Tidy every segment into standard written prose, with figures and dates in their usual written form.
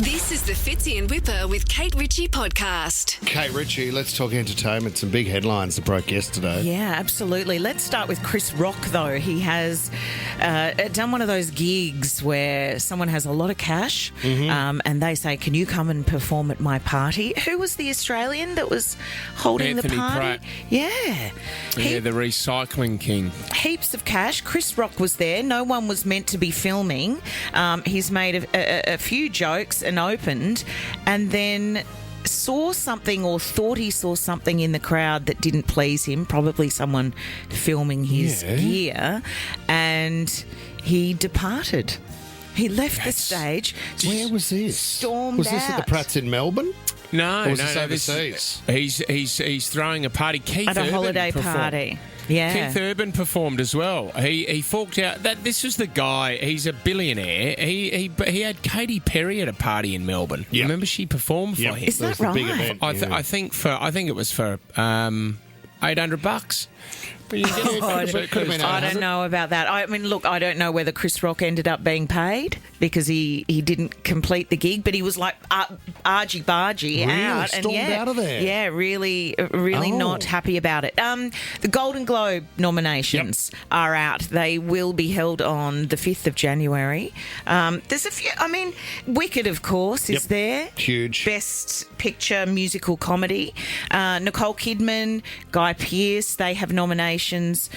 This is the Fitzy and Whipper with Kate Ritchie podcast. Kate Ritchie, let's talk entertainment. Some big headlines that broke yesterday. Yeah, absolutely. Let's start with Chris Rock, though. He has done one of those gigs where someone has a lot of cash and they say, can you come and perform at my party? Who was the Australian that was holding Anthony the party? Pratt. Yeah. Yeah, the recycling king. Heaps of cash. Chris Rock was there. No one was meant to be filming. He's made a few jokes and opened, and then saw something or thought he saw something in the crowd that didn't please him, probably someone filming his gear, and he departed. He left the stage. Where was this? Stormed Was this at the out. Pratt's in Melbourne? No, Or was no, this no, overseas? He's throwing a party. Keith At a Urban holiday performed. party. Yeah. Keith Urban performed as well. He forked out. This was the guy. He's a billionaire. He had Katy Perry at a party in Melbourne. Yep. Remember she performed for Yep. him. Is that It was the big right? event. I think it was for $800. But you get Could have been I don't know about that. I mean, look, I don't know whether Chris Rock ended up being paid because he didn't complete the gig, but he was like argy-bargy Really? out. Stormed out of there? Yeah, really Oh. not happy about it. The Golden Globe nominations are out. They will be held on the 5th of January. There's a few, Wicked, of course, is there. Huge. Best Picture Musical Comedy. Nicole Kidman, Guy Pearce, they have nominations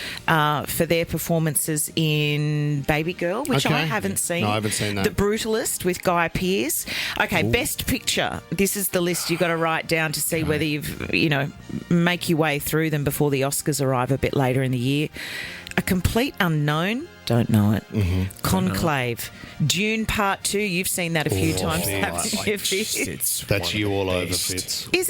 for their performances in Baby Girl, which Okay. I haven't seen. No, I haven't seen that. The Brutalist with Guy Pearce. Okay, Best Picture. This is the list you've got to write down to see whether make your way through them before the Oscars arrive a bit later in the year. A Complete Unknown. Don't know it. Conclave. Dune Part 2. You've seen that a few times. haven't you, Fitz? That's you all over, Fitz. Is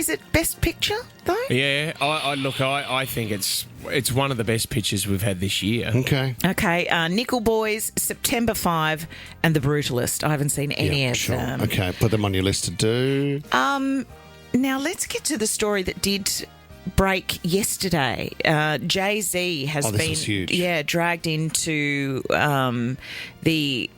it Best Picture though? Yeah, I think it's one of the best pictures we've had this year. Okay. Okay, Nickel Boys, September 5, and The Brutalist. I haven't seen any of them. Okay, put them on your list to do. Now let's get to the story that did break yesterday. Jay-Z has this been was huge. dragged into the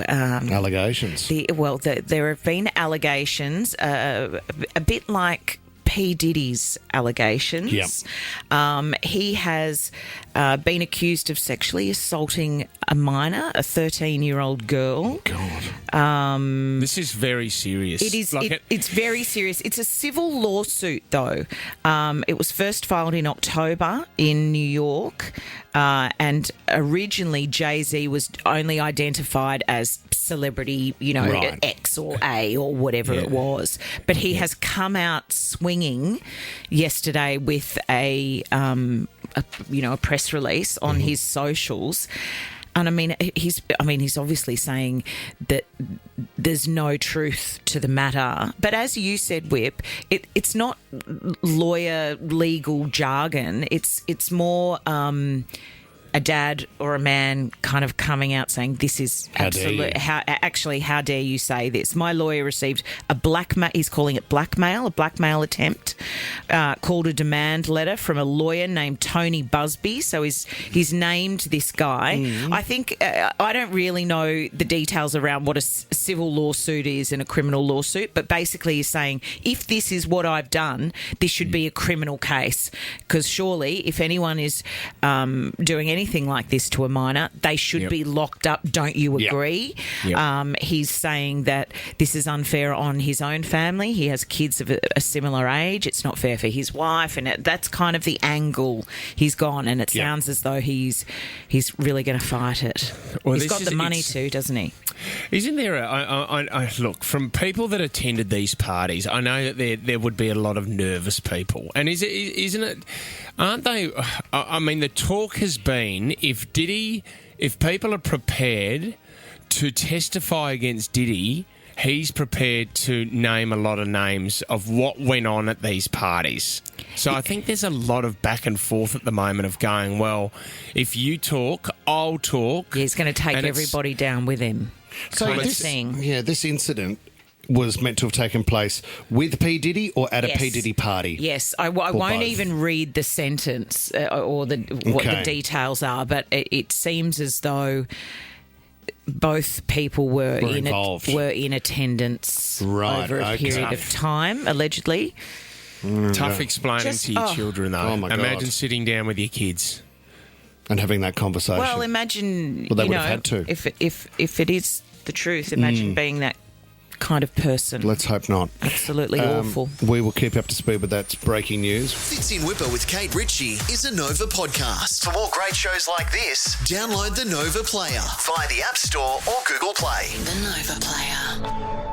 Allegations. there have been allegations, a bit like P. Diddy's allegations. Yep. He has been accused of sexually assaulting a minor, a 13-year-old girl. God. This is very serious. It is. Like It's very serious. It's a civil lawsuit, though. It was first filed in October in New York, and originally Jay-Z was only identified as celebrity, Right. X or A or whatever it was. But he has come out swinging yesterday with a press release on his socials. And he's obviously saying that there's no truth to the matter. But as you said, Whip, it's not lawyer legal jargon. It's more a dad or a man kind of coming out saying this is How dare you. how dare you say this? My lawyer received he's calling it blackmail, a blackmail attempt, called a demand letter from a lawyer named Tony Busby. So he's named this guy. I think I don't really know the details around what a civil lawsuit is and a criminal lawsuit, but basically he's saying if this is what I've done, this should be a criminal case, because surely if anyone is doing anything like this to a minor, they should be locked up. Don't you agree? Yep. He's saying that this is unfair on his own family. He has kids of a similar age. It's not fair for his wife, and that's kind of the angle he's gone. And it sounds as though he's really going to fight it. Well, he's this got is- the money it's- too, doesn't he? Isn't there I look, from people that attended these parties, I know that there would be a lot of nervous people. And aren't they, the talk has been if people are prepared to testify against Diddy, he's prepared to name a lot of names of what went on at these parties. So I think there's a lot of back and forth at the moment of going, well, if you talk, I'll talk. Yeah, he's going to take And it's- everybody down with him. So kind of this, thing. this incident was meant to have taken place with P. Diddy or at a Yes. P. Diddy party? Yes, I won't both? even read the sentence or what Okay. the details are, but it seems as though both people were involved. were in attendance Right, over a okay. period of time, allegedly. Tough explaining to your children, though. Oh, my God. Imagine sitting down with your kids. And having that conversation. Well, imagine Well, they you would know have had to. if it is the truth. Imagine being that kind of person. Let's hope not. Absolutely awful. We will keep you up to speed with that breaking news. Fits in Whipper with Kate Ritchie is a Nova podcast. For more great shows like this, download the Nova Player via the App Store or Google Play. The Nova Player.